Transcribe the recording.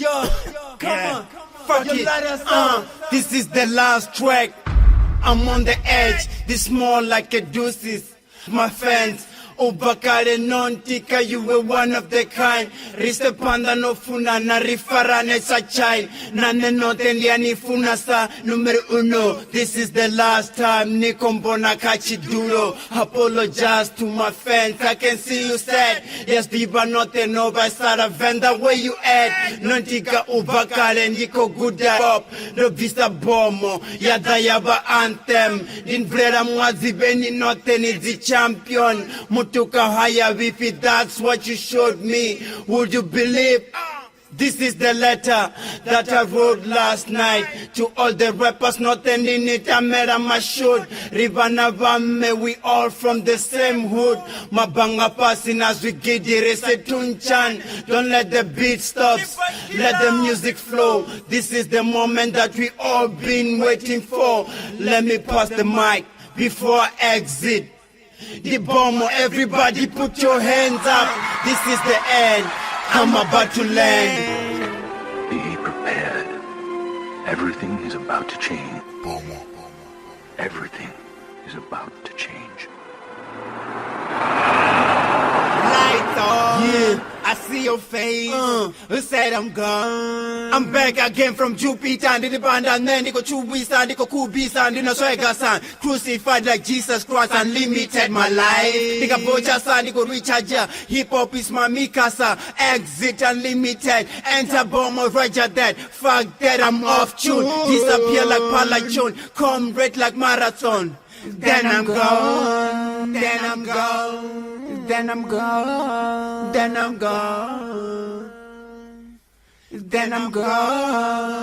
Yo, come on. Fuck Yo, it. let us know. This is the last track. I'm on the edge. This more like a deuces. My fans. Ubakale non-tika, you were one of the kind. Riste panda no funa na rifarane sa chine. Nane no tendiani funa sa numero uno. This is the last time niko mbona kachi duro. Apologize to my fans, I can see you sad. Yes, diba note no by Sarah Venda where you at. Non-tika ubakale niko good at pop. No vista bomo, yada yaba anthem. Din vreda mwazi beni note ni the champion. Mutuka haya vipi, that's what you showed me. Would you believe? This is the letter that I wrote last night to all the rappers not ending it. I made my shoot. Rivana Vame, we all from the same hood. Mabanga passing as we get it. Tunchan, don't let the beat stop. Let the music flow. This is the moment that we all been waiting for. Let me pass the mic before I exit. The bomber, everybody put your hands up. This is the end. I'm about to land. Be prepared. Everything is about to change. Everything is about to change. Lights on. Yeah, I see your face. Who said I'm gone? I'm back again from Jupiter. And the band and then they go Chubisa, and they go Kubisa, and the Swagger son. Crucified like Jesus Christ, unlimited my life. They go Bocha son, they go Richard. Hip hop is my Mikasa. Exit unlimited. Enter bomber, Roger that. Fuck that, I'm off tune. Disappear like Palachon. Come red like marathon. Then I'm gone. Then I'm gone. Then I'm gone. Then I'm gone. Then I'm gone.